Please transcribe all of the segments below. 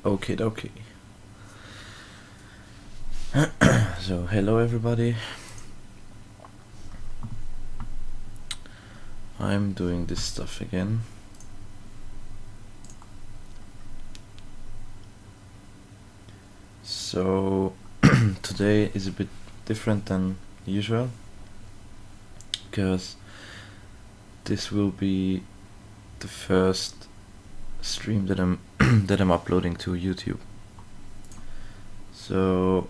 Okay, okay. So, hello everybody. I'm doing this stuff again. So, today is a bit different than usual, because this will be the first stream that I'm that I'm uploading to YouTube. So,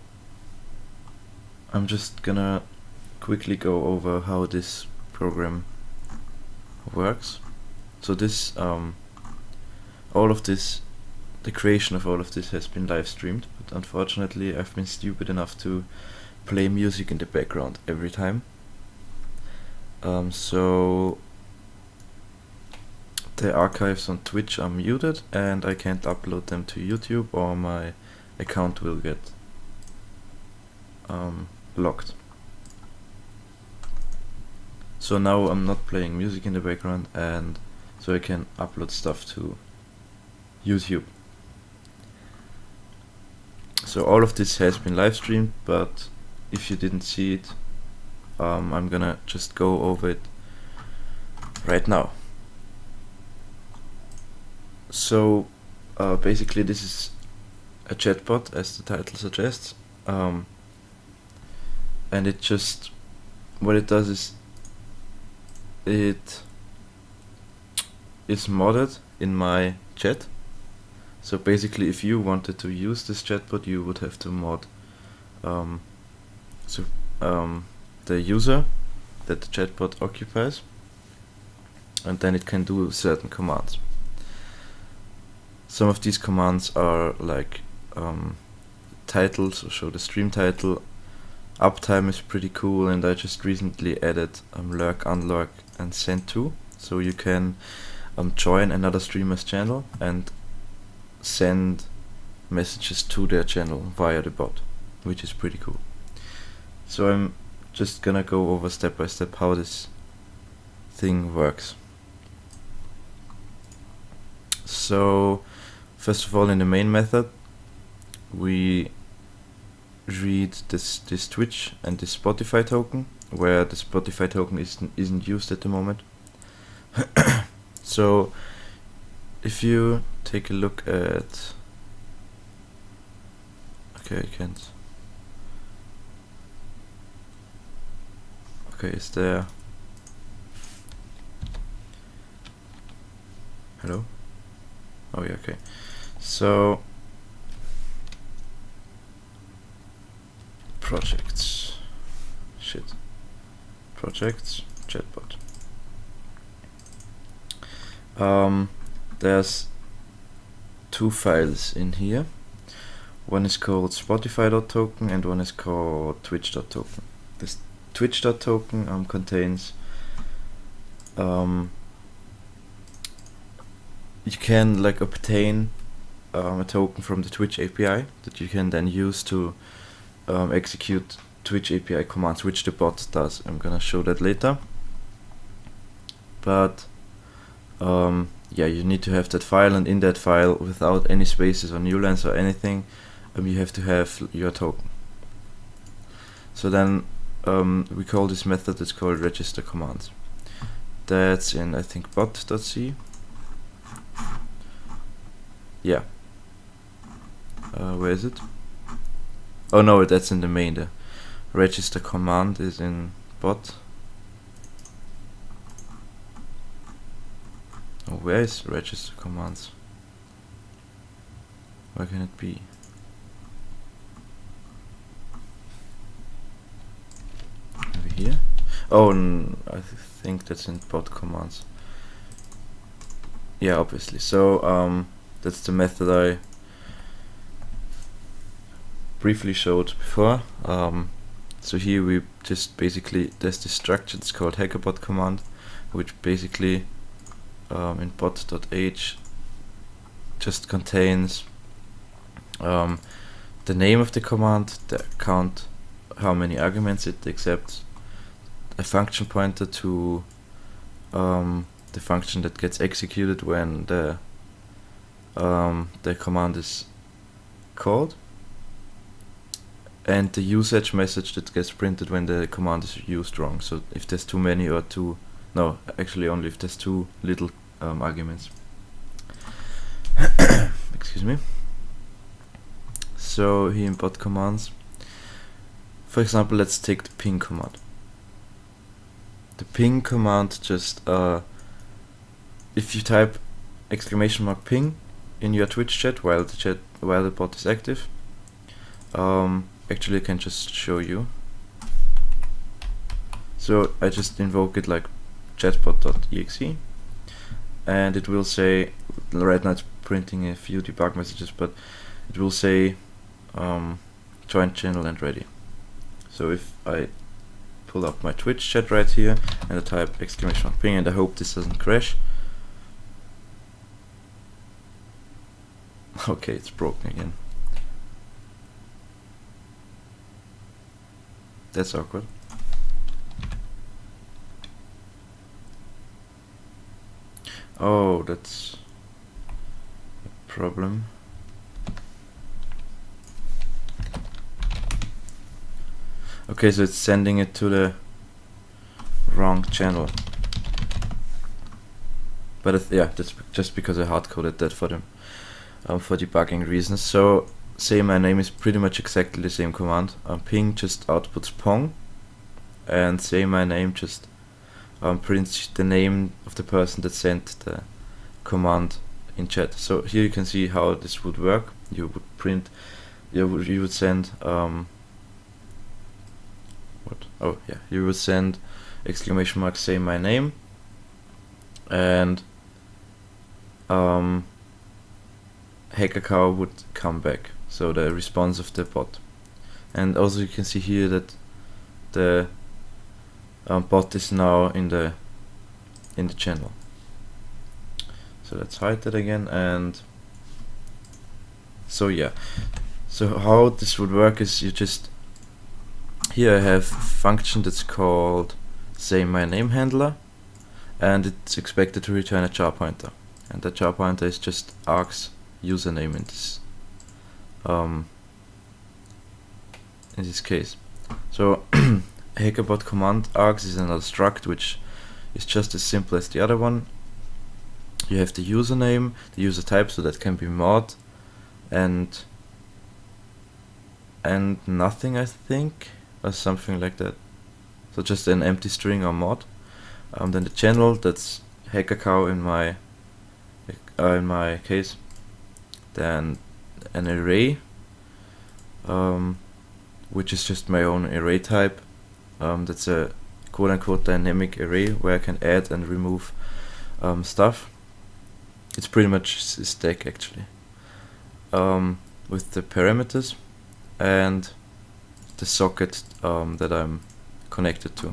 I'm just gonna quickly go over how this program works. So this, all of this, the creation of all of this has been live streamed, but unfortunately I've been stupid enough to play music in the background every time. So the archives on Twitch are muted and I can't upload them to YouTube or my account will get locked. So now I'm not playing music in the background, and so I can upload stuff to YouTube. So all of this has been live streamed, but if you didn't see it, I'm gonna just go over it right now. So basically this is a chatbot, as the title suggests, and it just, what it does is it is modded in my chat. So basically if you wanted to use this chatbot, you would have to mod the user that the chatbot occupies, and then it can do certain commands. Some of these commands are like title, so show the stream title. Uptime is pretty cool, and I just recently added Lurk, unlurk, and send to, so you can join another streamer's channel and send messages to their channel via the bot, which is pretty cool. So I'm just gonna go over step by step how this thing works. So first of all, in the main method we read this Twitch and this Spotify token, where the Spotify token isn't used at the moment. So if you take a look at, okay, I can't, okay, is there, hello? Oh yeah, okay. So projects, projects, chatbot. There's two files in here. One is called spotify.token and one is called twitch.token. This twitch.token contains, you can like obtain a token from the Twitch API that you can then use to execute Twitch API commands, which the bot does. I'm gonna show that later. But yeah, you need to have that file, and in that file, without any spaces or new lines or anything, you have to have your token. So then we call this method, it's called register commands. That's in, I think, bot.c. Yeah. Where is it? Oh no, that's in the main. The register command is in bot. Oh, where is register commands? Where can it be? Over here? Oh, I think that's in bot commands. Yeah, obviously. So that's the method I briefly showed before. So here we just basically, there's this structure, it's called hackerbot command, which basically in bot.h just contains the name of the command, the count, how many arguments it accepts, a function pointer to the function that gets executed when the command is called, and the usage message that gets printed when the command is used wrong. So if there's too many or too, no, actually only if there's too little arguments. Excuse me. So here in bot commands, for example, let's take the ping command. The ping command just, if you type !ping in your Twitch chat while the bot is active, actually I can just show you. So I just invoke it like chatbot.exe, and it will say, right now it's printing a few debug messages, but it will say join channel and ready. So if I pull up my Twitch chat right here and I type !ping, and I hope this doesn't crash. Okay, it's broken again. That's awkward. Oh, that's a problem. Okay, so it's sending it to the wrong channel. But yeah, that's just because I hard-coded that for them, for debugging reasons. So say my name is pretty much exactly the same command. Ping just outputs pong, and say my name just prints the name of the person that sent the command in chat. So here you can see how this would work. You would print, you would send you would send !say my name, and hacker cow would come back, so the response of the bot. And also you can see here that the bot is now in the channel. So let's hide that again. And so yeah, so how this would work is you just, here I have a function that's called say my name handler, and it's expected to return a char pointer, and the char pointer is just args username in this case. So hackerbot command args is another struct which is just as simple as the other one. You have the username, the user type, so that can be mod and nothing, I think, or something like that. So just an empty string or mod. Then the channel, that's hacker cow in my case. Then an array, which is just my own array type. That's a quote-unquote dynamic array where I can add and remove stuff. It's pretty much a stack actually, with the parameters and the socket that I'm connected to.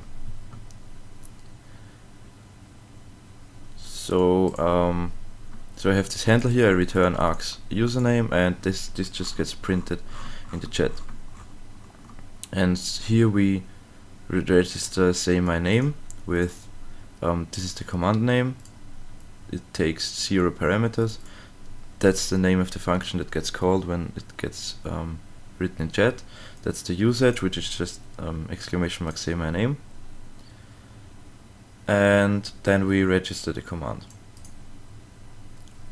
So so I have this handler here. I return args username, and this just gets printed in the chat. And here we register say my name with this is the command name. It takes 0 parameters. That's the name of the function that gets called when it gets written in chat. That's the usage, which is just !say my name. And then we register the command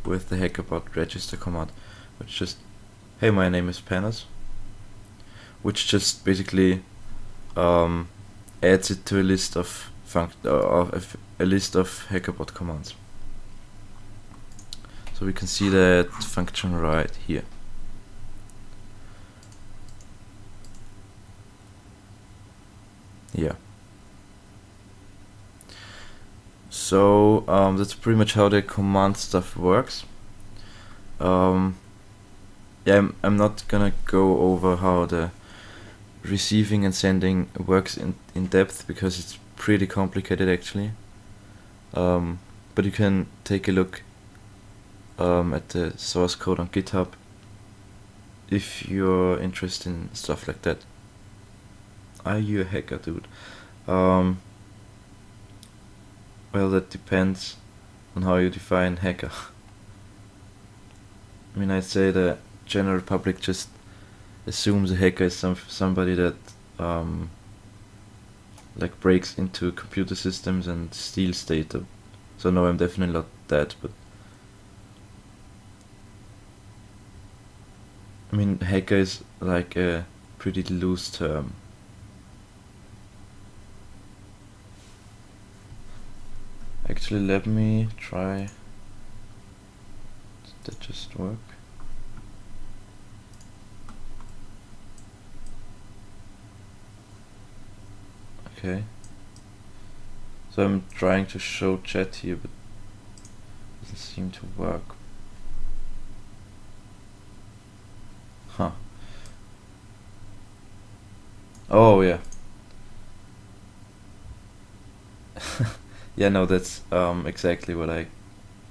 with the hackerbot register command, which just, hey, my name is Panas, which just basically adds it to a list of hackerbot commands. So we can see that function right here. Yeah. So that's pretty much how the command stuff works. Yeah, I'm not gonna go over how the receiving and sending works in depth, because it's pretty complicated actually. But you can take a look at the source code on GitHub if you're interested in stuff like that. Are you a hacker, dude? Well, that depends on how you define hacker. I mean, I'd say the general public just assumes a hacker is somebody that like breaks into computer systems and steals data. So no, I'm definitely not that, but I mean, hacker is like a pretty loose term. Actually, let me try. Did that just work? Okay. So I'm trying to show chat here, but it doesn't seem to work. Huh. Oh yeah. Yeah, no, that's exactly what I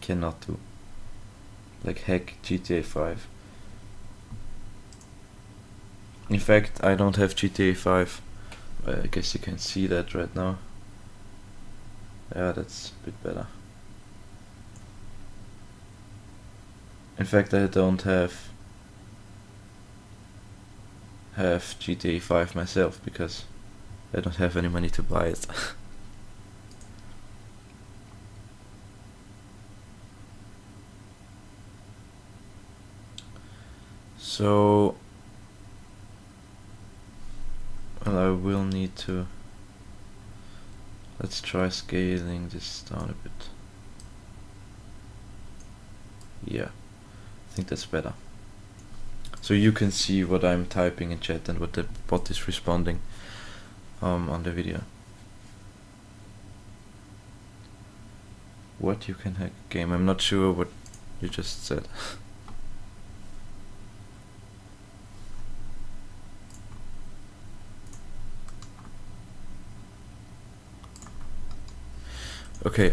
cannot do. Like hack GTA 5. In fact, I don't have GTA 5. I guess you can see that right now. Yeah, that's a bit better. In fact, I don't have GTA 5 myself because I don't have any money to buy it. So, well, I will need to. Let's try scaling this down a bit. Yeah, I think that's better. So you can see what I'm typing in chat and what the bot is responding on the video. What, you can hack a game? I'm not sure what you just said. Okay,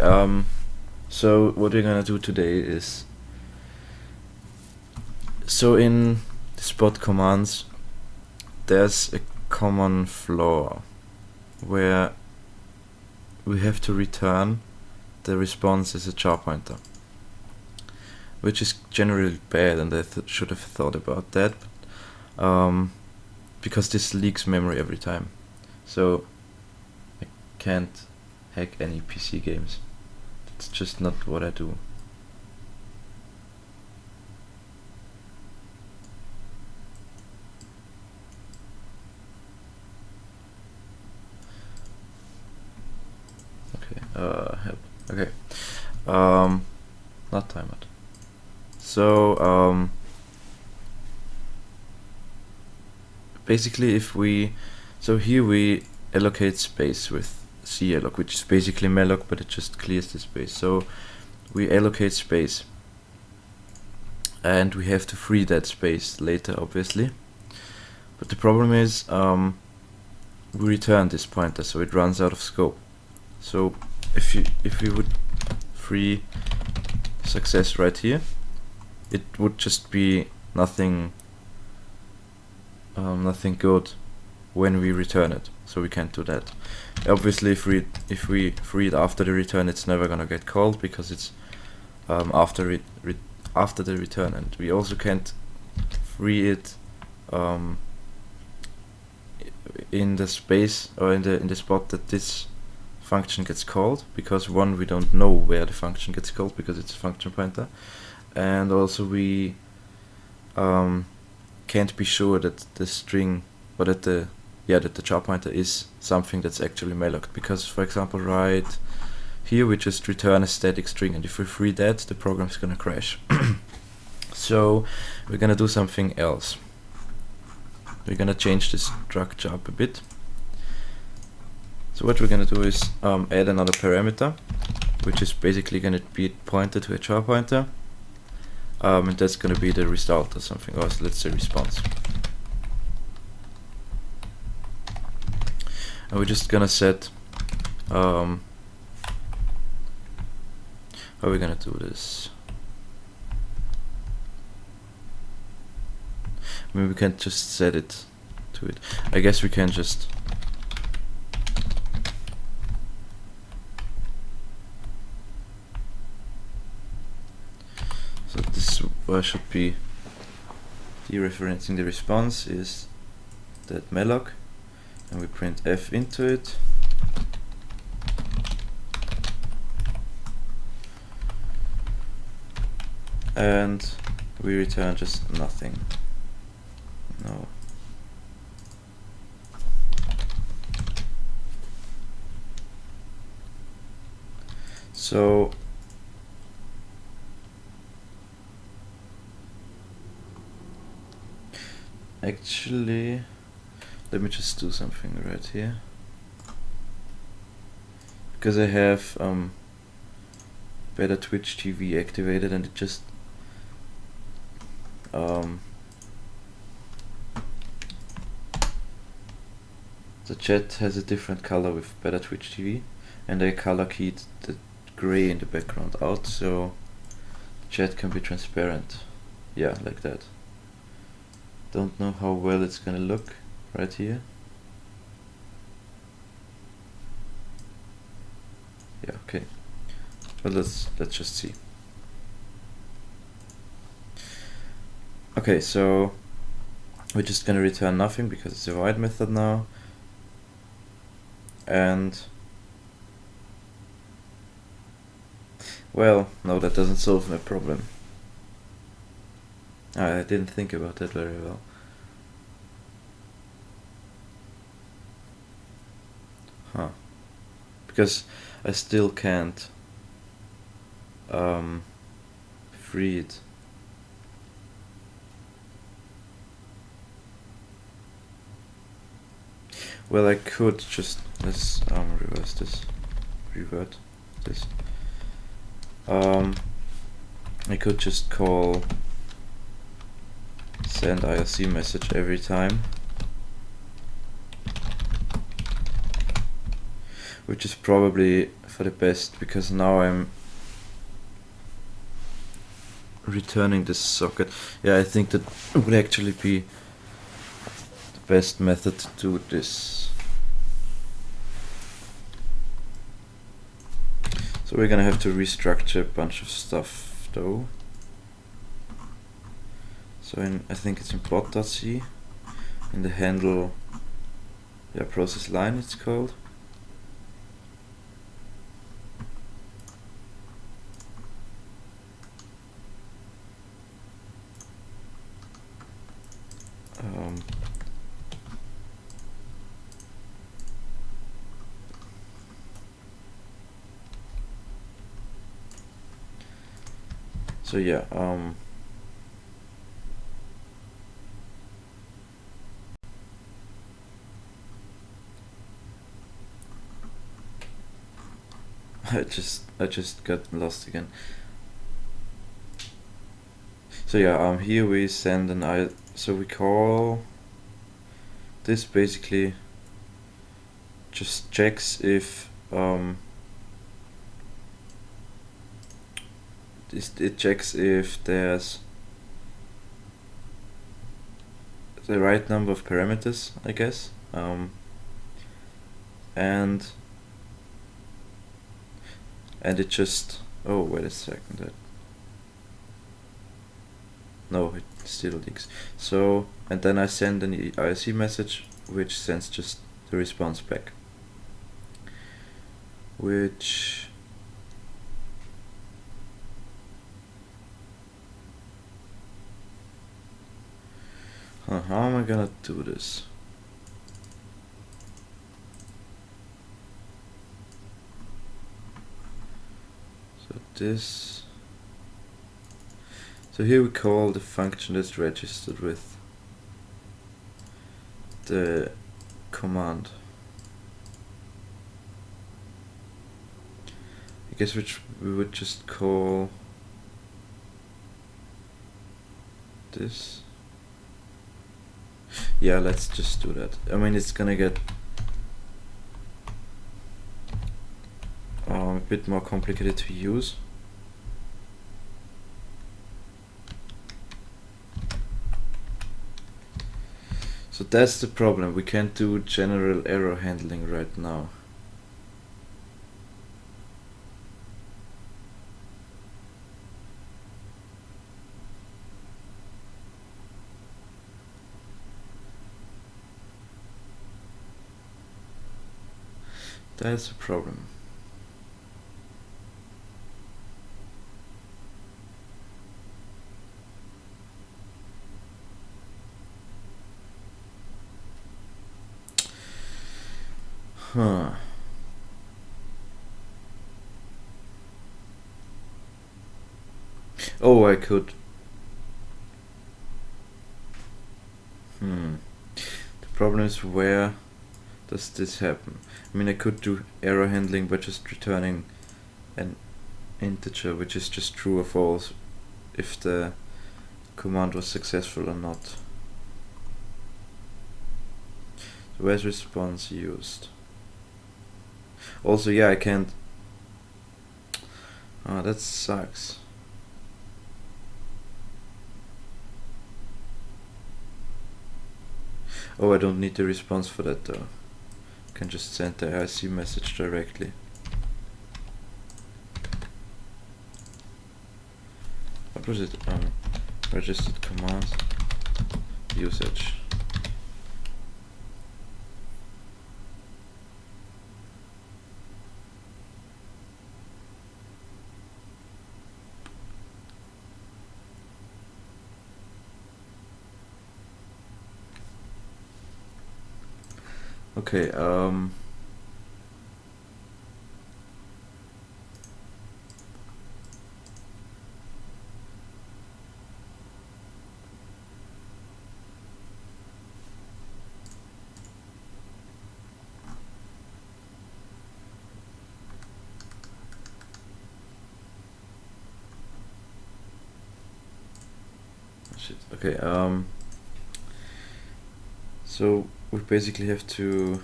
so what we're gonna do today is, so in the spot commands there's a common flaw where we have to return the response as a char pointer, which is generally bad, and I should have thought about that, because this leaks memory every time, so I can't hack any PC games. It's just not what I do. Okay, help. Okay, not timeout. So basically, if we, so here we allocate space with calloc, which is basically malloc, but it just clears the space. So we allocate space, and we have to free that space later, obviously. But the problem is, we return this pointer, so it runs out of scope. So if we would free success right here, it would just be nothing good when we return it. So we can't do that. Obviously, if we free it after the return, it's never gonna get called because it's after the return, and we also can't free it in the space or in the spot that this function gets called, because one, we don't know where the function gets called because it's a function pointer, and also we can't be sure that the string, or that the char pointer is something that's actually malloc, because for example right here we just return a static string, and if we free that, the program's gonna crash. So we're gonna do something else. We're gonna change the structure up a bit. So what we're gonna do is add another parameter, which is basically gonna be pointed to a char pointer, and that's gonna be the result or something, or let's say response. And we're just gonna set how are we gonna do this? I mean, we can't just set it to it. I guess we can just so this should be dereferencing the response is that malloc, and we print f into it. And we return just nothing. No. So actually, let me just do something right here, because I have better Twitch TV activated, and it just the chat has a different color with better Twitch TV, and I color keyed the gray in the background out, so chat can be transparent. Yeah, like that. Don't know how well it's gonna look right here. Yeah, okay. But let's just see. Okay, so we're just gonna return nothing because it's a void method now. And well, no, that doesn't solve my problem. I didn't think about that very well. Huh. Because I still can't free it. Well, I could just, let's reverse this, revert this. I could just call send IRC message every time, which is probably for the best, because now I'm returning this socket. Yeah, I think that would actually be the best method to do this. So we're gonna have to restructure a bunch of stuff though. So I think it's in bot.c, in the handle, yeah, process line it's called. So yeah, I just got lost again. So yeah, here we send an so we call this, basically just checks if it checks if there's the right number of parameters, I guess, and it just, oh wait a second, no, it still leaks. So, and then I send an IRC message which sends just the response back, which how am I gonna do this? So here we call the function that's registered with the command. I guess which we would just call this. Yeah, let's just do that. I mean, it's gonna get a bit more complicated to use. So that's the problem, we can't do general error handling right now. That's a problem. Huh. Oh, I could. The problem is, where does this happen? I mean, I could do error handling by just returning an integer which is just true or false if the command was successful or not. So where's response used? Also, yeah, I can't. Oh, that sucks. Oh, I don't need the response for that though. I can just send the IRC message directly. What was it? Registered commands usage. Okay, shit. Okay, so we basically have to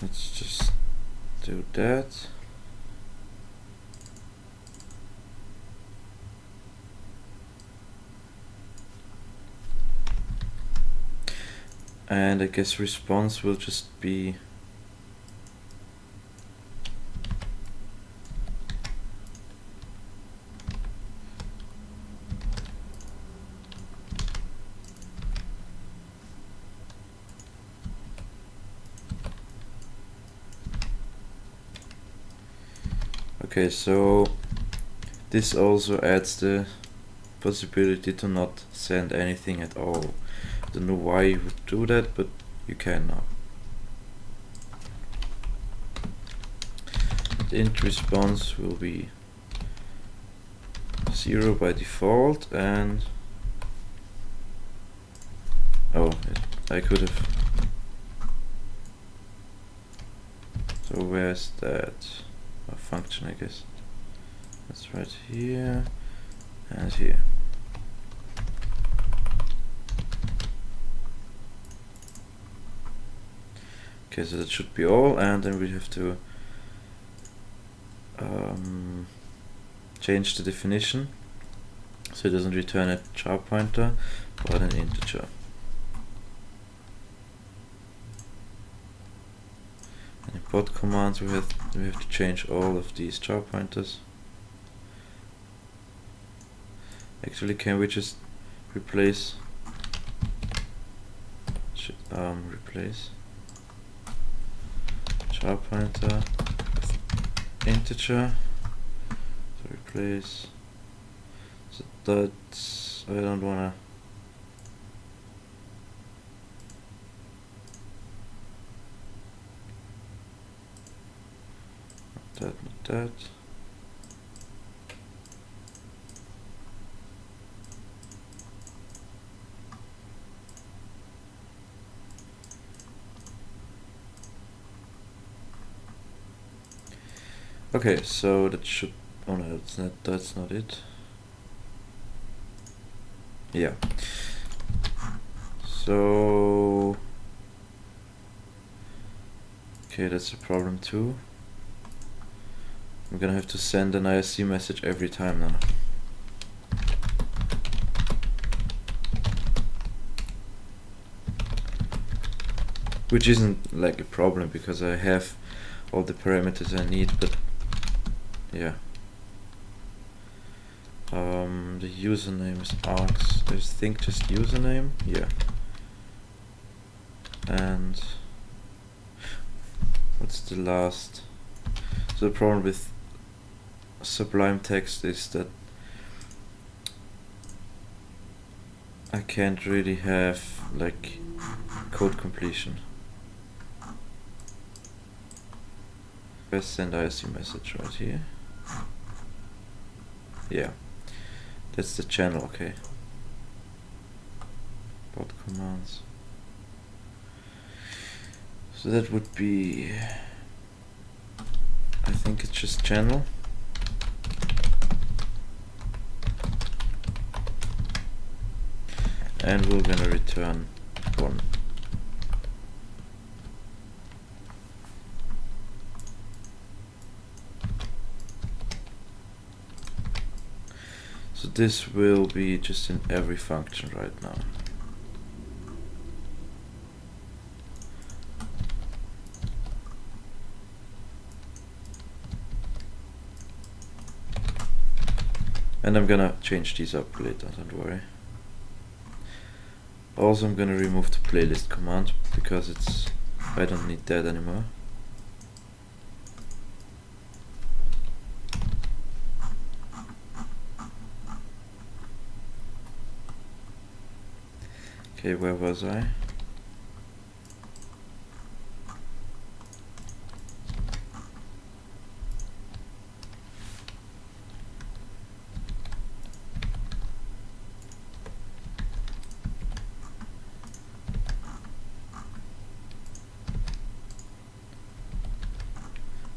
let's just do that. And I guess response will just be okay, so this also adds the possibility to not send anything at all. I don't know why you would do that, but you can now. The int response will be 0 by default, and oh, I could have. So where's that? A function, I guess. That's right here and here. Okay, so that should be all, and then we have to change the definition so it doesn't return a char pointer but an integer. And in bot commands we have to change all of these char pointers. Actually, can we just replace char pointer with integer? So replace. So that's, I don't wanna. Not that. Okay, so that should. Oh no, that's not it. Yeah. So okay, that's a problem too. I'm gonna have to send an IRC message every time now. Which isn't like a problem because I have all the parameters I need, but yeah. The username is args, I think just username, yeah. And what's the last? So the problem with Sublime Text is that I can't really have like code completion. Let's send IRC message right here. Yeah, that's the channel, okay. Bot commands. So that would be, I think it's just channel. And we're gonna return 1. So this will be just in every function right now. And I'm gonna change these up later, don't worry. Also, I'm gonna remove the playlist command because I don't need that anymore. Okay, where was I?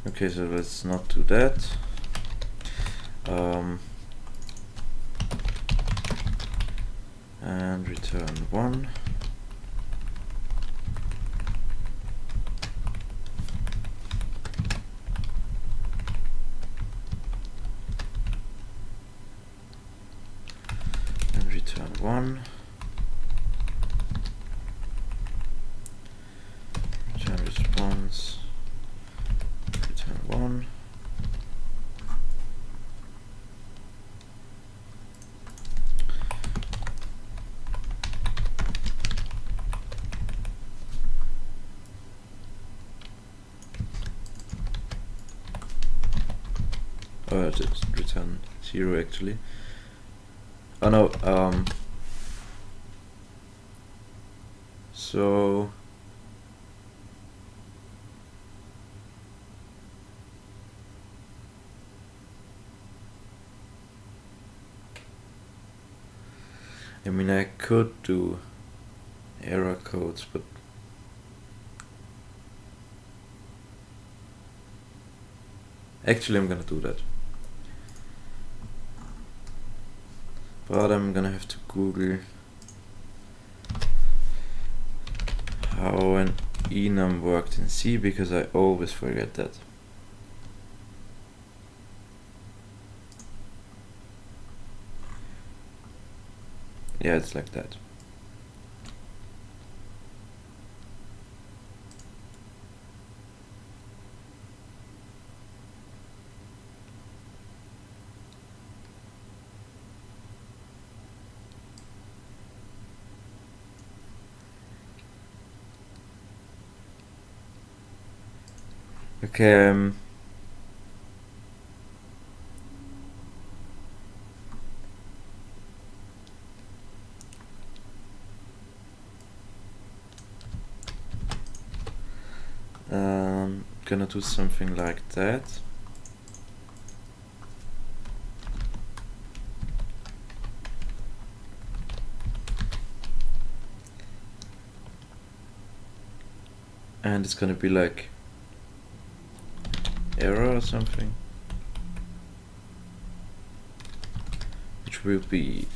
Okay, so let's not do that. And return 1. And return 1. Return response. Return 1. Just return 0 actually. Oh no, so I mean I could do error codes, but actually I'm gonna do that. But I'm gonna have to Google how an enum worked in C because I always forget that. Yeah, it's like that. Okay, gonna do something like that. And it's gonna be like error or something, which will be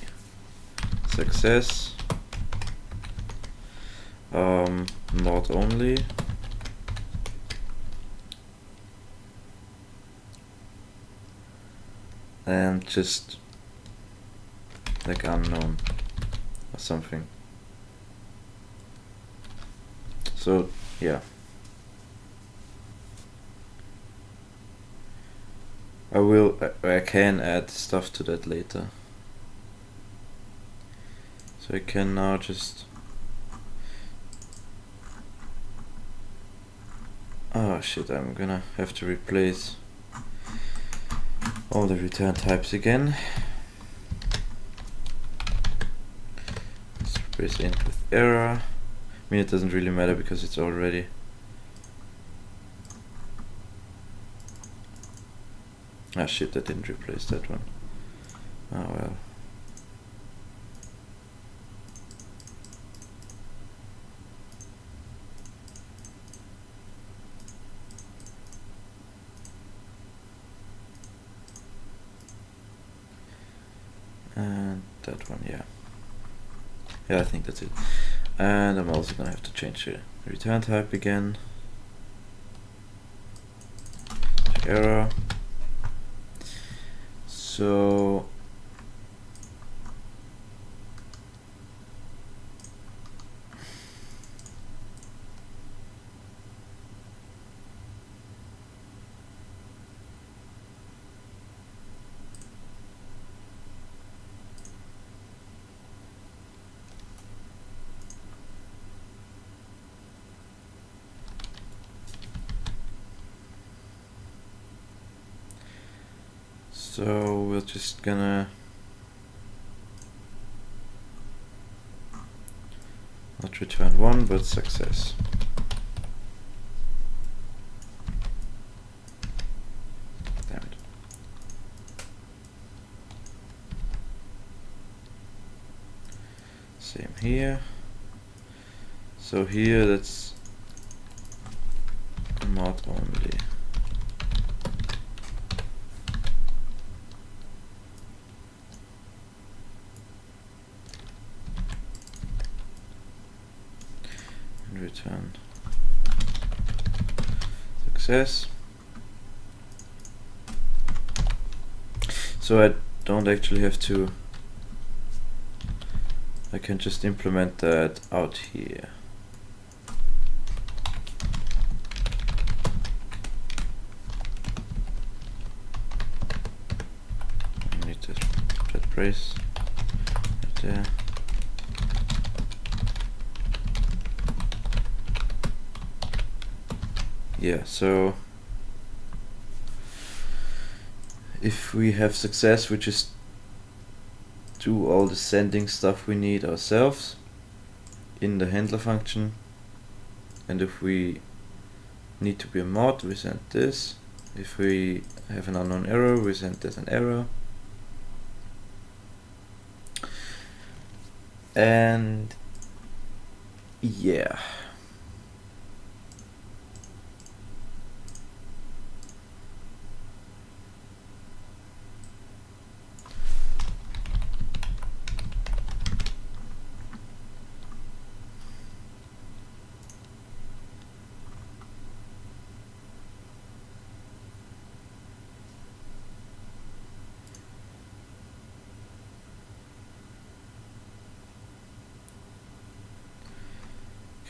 success, not only, and just like unknown or something. So yeah. I can add stuff to that later. So I can now just, oh shit, I'm gonna have to replace all the return types again. Let's replace int with error. I mean, it doesn't really matter because it's already ah shit, I didn't replace that one. Oh well. And that one, yeah. Yeah, I think that's it. And I'm also gonna have to change the return type again. Error. So we're just gonna not return 1 but success. Damn it. Same here. So here that's mod only. And return success. So I don't actually have to, I can just implement that out here. I need to set brace right there. Yeah, so if we have success, we just do all the sending stuff we need ourselves in the handler function, and if we need to be a mod, we send this. If we have an unknown error, we send that an error. And yeah.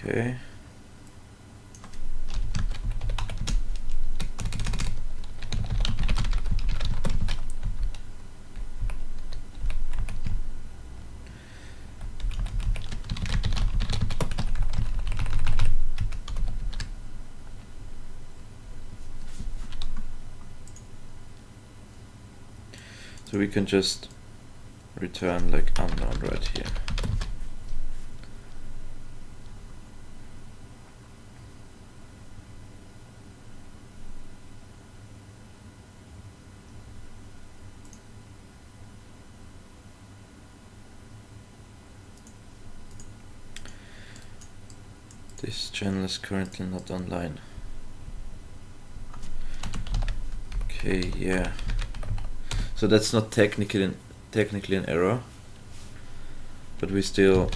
Okay. So we can just return like unknown right here. This channel is currently not online. Okay, yeah. So that's not technically an error, but we still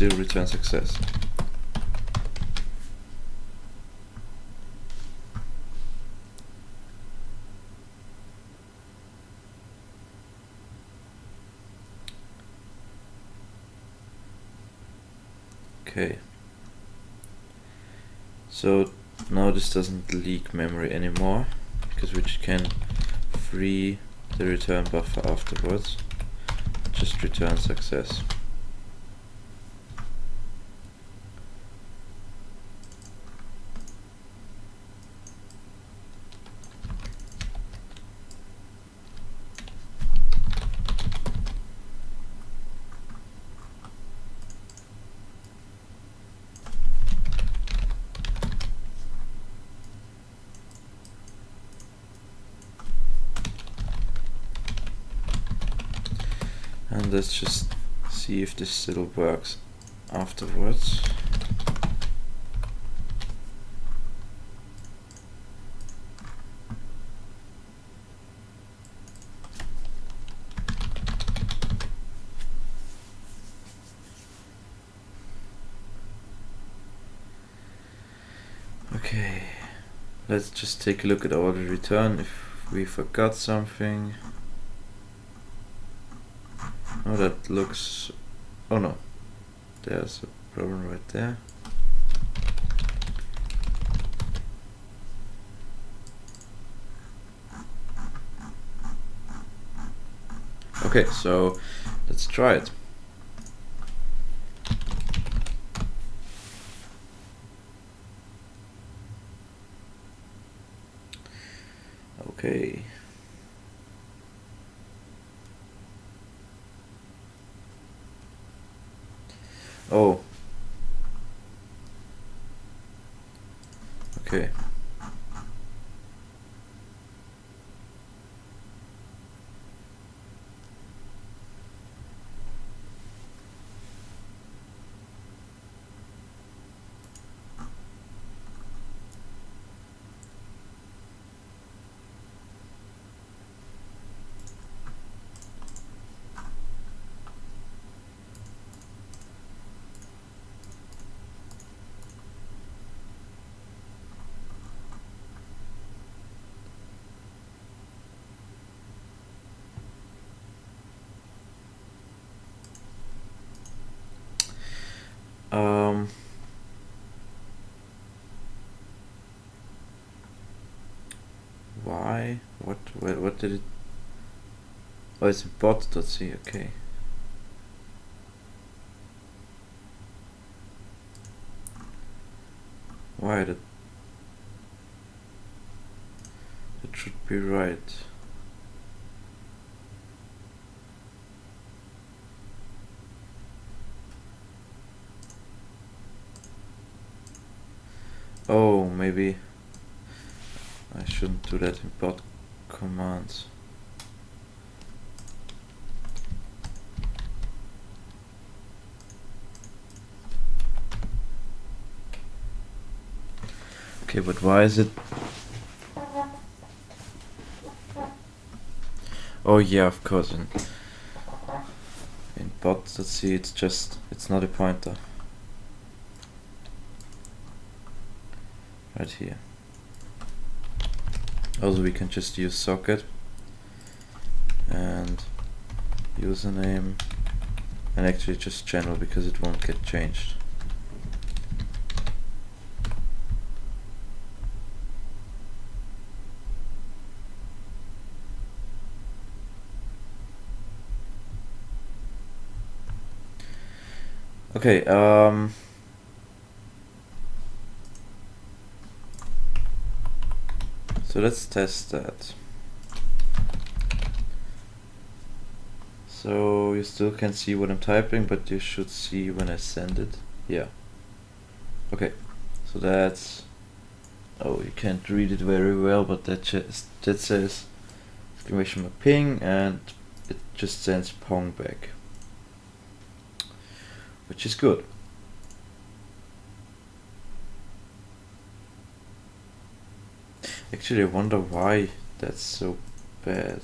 return success. Okay. So now this doesn't leak memory anymore, because we can free the return buffer afterwards. Just return success. And let's just see if this still works afterwards. Okay, let's just take a look at our return if we forgot something. Oh, that looks... oh no, there's a problem right there. Okay, so let's try it. Okay. Oh. Okay. Why? What did it... oh, it's a bot.c, okay. Why that should be right. Oh, maybe I shouldn't do that in bot commands. Okay, but why is it... oh yeah, of course, in bot.c it's not a pointer. Right here. Also we can just use socket and username, and actually just general because it won't get changed. Okay, so let's test that. So you still can't see what I'm typing, but you should see when I send it. Yeah. Okay, so that's... oh, you can't read it very well, but that says exclamation mark ping, and it just sends pong back, which is good. Actually, I wonder why that's so bad.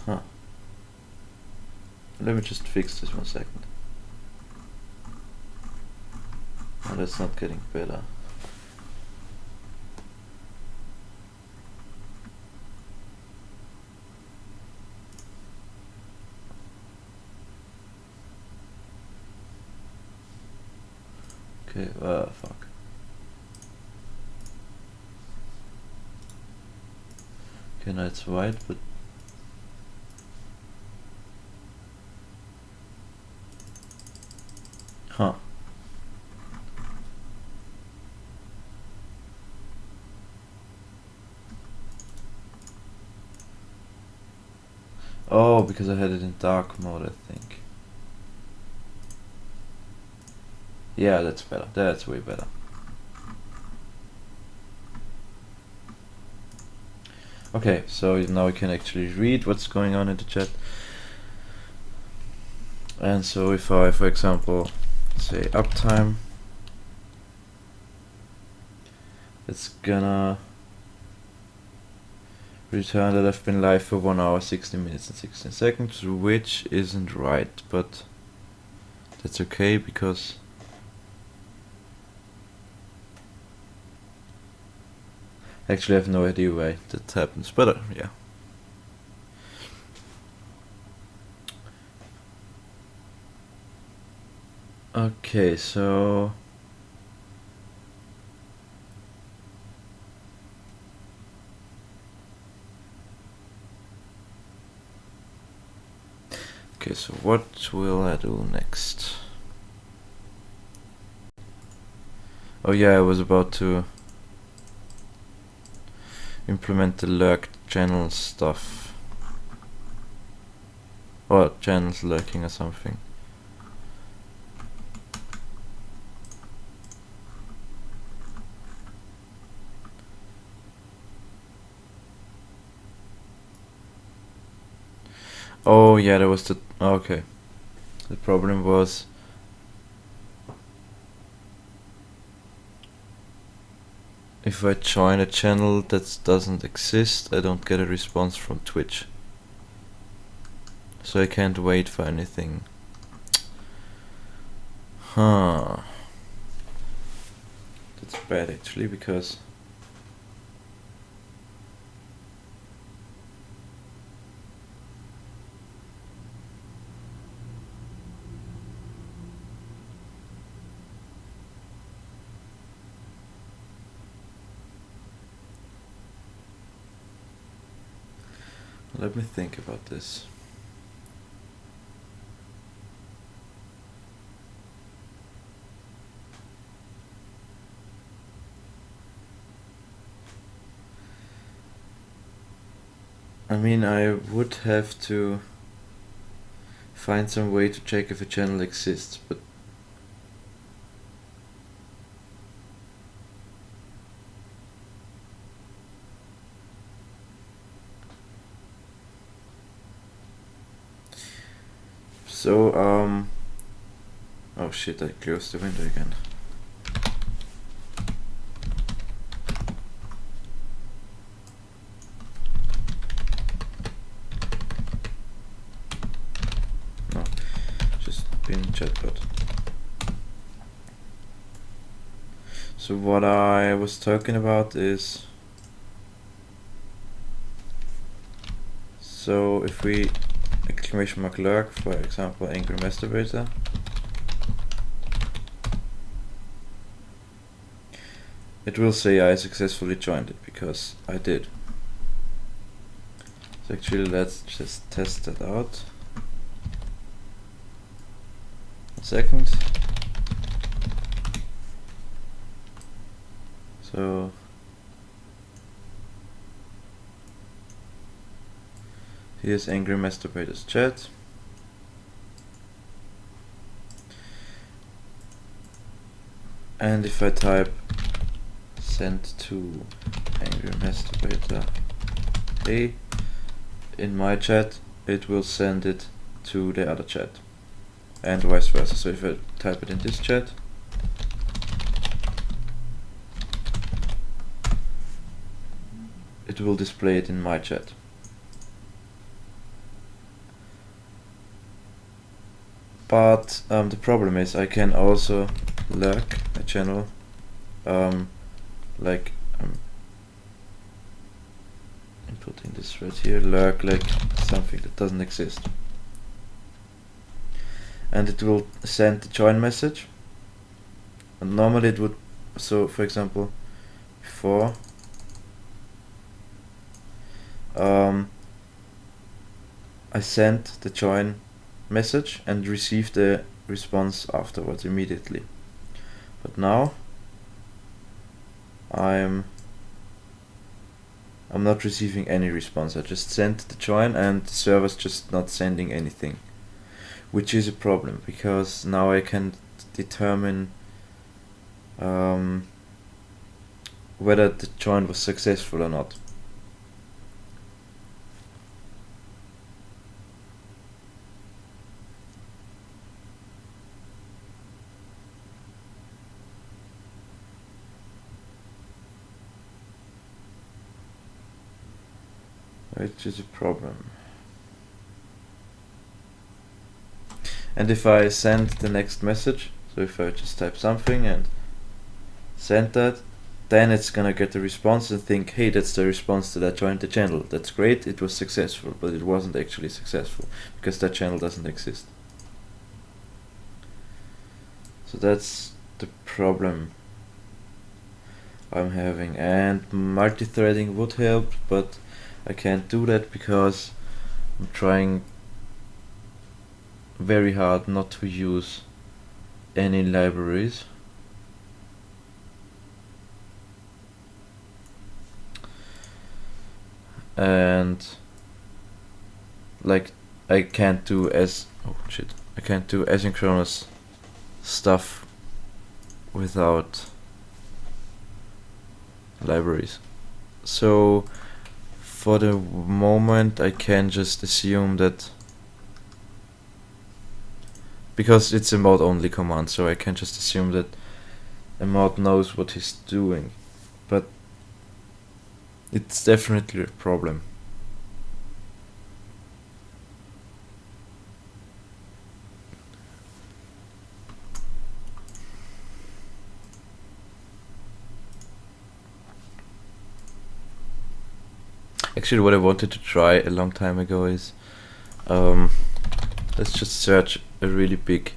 Huh. let me just fix this 1 second. Oh, that's not getting better. Okay, fuck. Okay, now it's white, but huh. Oh, because I had it in dark mode, I think. Yeah, that's better. That's way better. Okay, so now we can actually read what's going on in the chat. And so if I, for example, say uptime, it's gonna return that I've been live for 1 hour, 16 minutes and 16 seconds, which isn't right, but that's okay because actually I have no idea why that happens, but yeah. Okay, so what will I do next? Oh yeah, I was about to implement the Lurk channel stuff. Or channels lurking or something. Oh yeah, that was the... okay. The problem was... if I join a channel that doesn't exist, I don't get a response from Twitch. So I can't wait for anything. Huh. That's bad actually, because... let me think about this. I mean, I would have to find some way to check if a channel exists, but so oh shit, I closed the window again. No, just bin Chatbot. So what I was talking about is, so if we exclamation mark Lurk, for example, angry masturbator, it will say I successfully joined it because I did. So actually let's just test that out. 1 second. So here's angry masturbator's chat. And if I type send to angry masturbator hey in my chat, it will send it to the other chat, and vice versa. So if I type it in this chat, it will display it in my chat. But the problem is I can also lurk a channel, like inputting this right here, lurk like something that doesn't exist. And it will send the join message. And normally it would, so for example, before I sent the join message and received the response afterwards immediately. But now I'm not receiving any response. I just sent the join and the server's just not sending anything, which is a problem because now I can determine whether the join was successful or not. Which is a problem. And if I send the next message, so if I just type something and send that, then it's gonna get a response and think, hey, that's the response that I joined the channel. That's great, it was successful, but it wasn't actually successful because that channel doesn't exist. So that's the problem I'm having. And multi-threading would help, but I can't do that because I'm trying very hard not to use any libraries. And like I can't do asynchronous stuff without libraries. So for the moment I can just assume that, because it's a mod only command, so I can just assume that a mod knows what he's doing, but it's definitely a problem. Actually, what I wanted to try a long time ago is let's just search a really big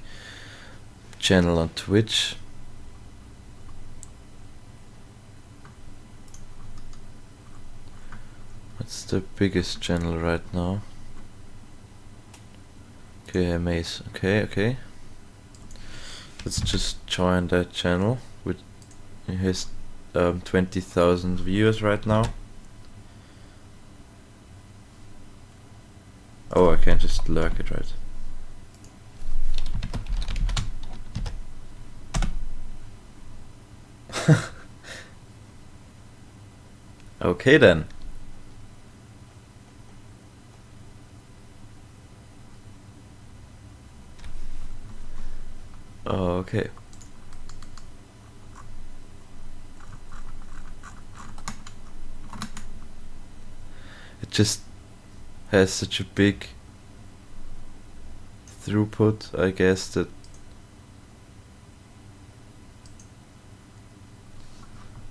channel on Twitch. What's the biggest channel right now? Okay, Amaze. Okay. Let's just join that channel. It has 20,000 viewers right now. Oh, I can just lurk it, right? Okay then. Okay. It just has such a big throughput, I guess, that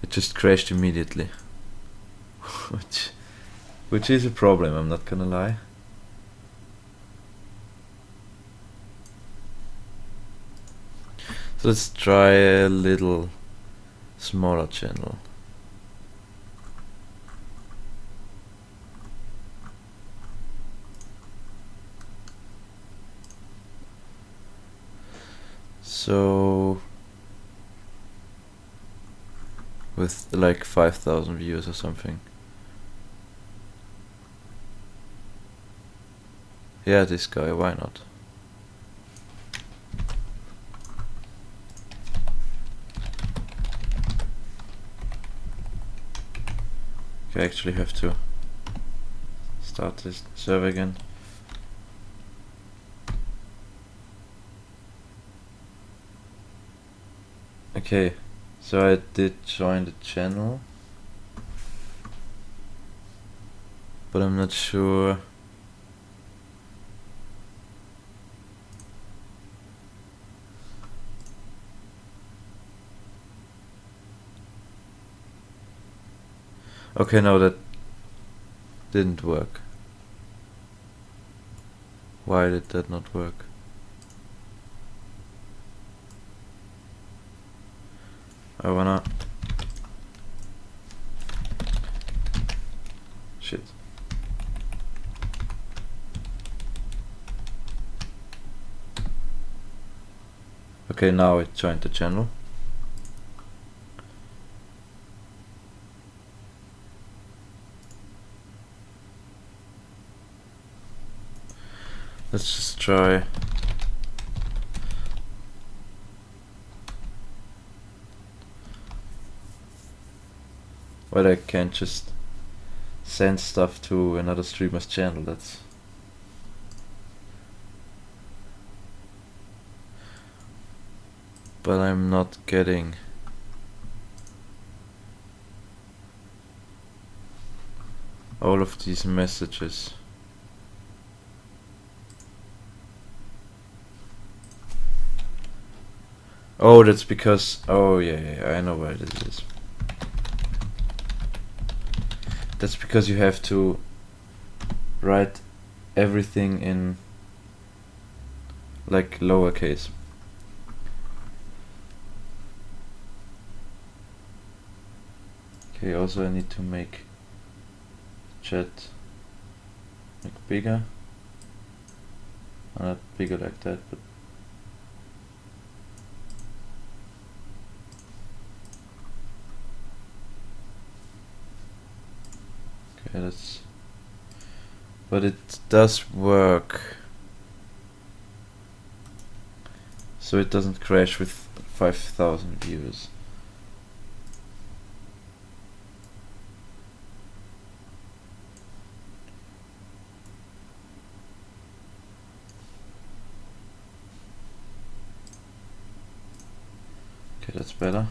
it just crashed immediately. which is a problem, I'm not gonna lie. So let's try a little smaller channel. So with like 5,000 views or something. Yeah, this guy, why not? Okay, I actually have to start this server again. Okay, so I did join the channel, but I'm not sure Okay, no, that didn't work. Why did that not work? I wanna... Shit. Okay, now it joined the channel. Let's just try. But I can't just send stuff to another streamer's channel. That's... But I'm not getting... all of these messages. Oh, that's because... Oh, yeah, I know why this is. That's because you have to write everything in like lowercase. Okay, also I need to make chat like bigger. Not bigger like that, but okay, that's... But it does work. So it doesn't crash with 5,000 viewers. Okay, that's better.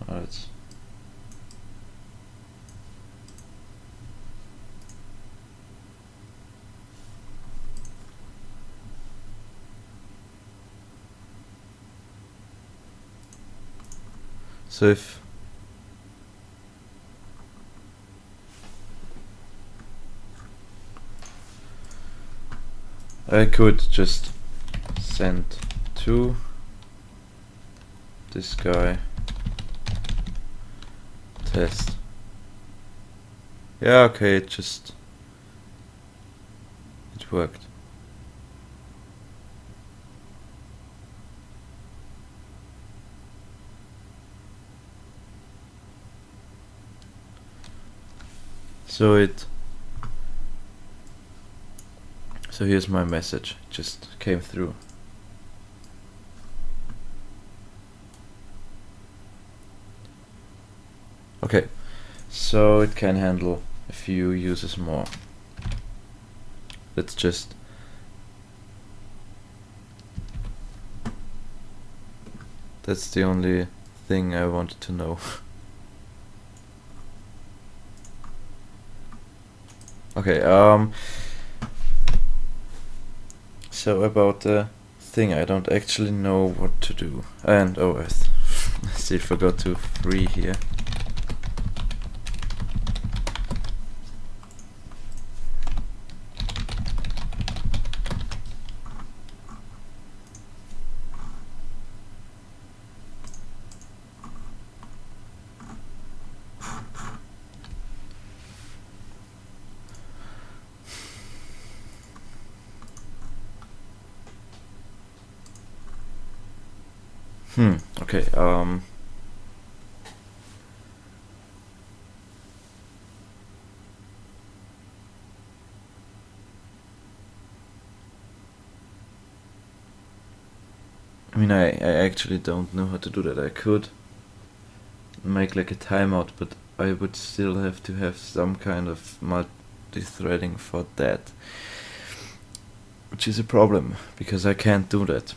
Alright. So if I could just send to this guy test. Yeah, okay, it worked. So here's my message, it just came through. Okay, so it can handle a few users more. Let's just that's the only thing I wanted to know. Okay, so about the thing, I don't actually know what to do. And oh, I still forgot to free here. Okay, I mean, I actually don't know how to do that. I could make like a timeout, but I would still have to have some kind of multi-threading for that, which is a problem, because I can't do that.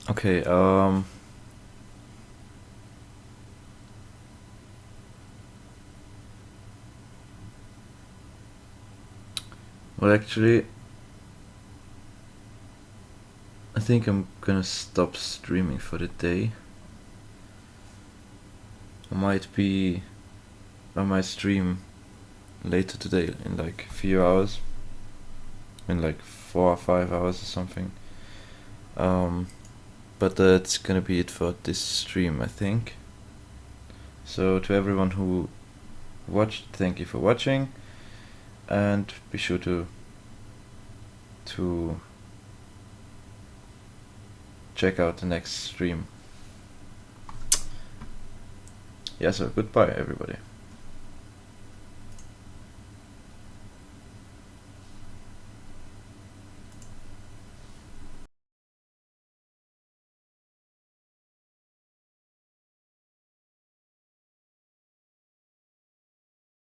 Okay, well, actually, I think I'm gonna stop streaming for the day. I might stream later today in like a few hours, in like 4 or 5 hours or something. But that's gonna be it for this stream, I think. So to everyone who watched, thank you for watching, and be sure to check out the next stream. Yeah, so goodbye everybody.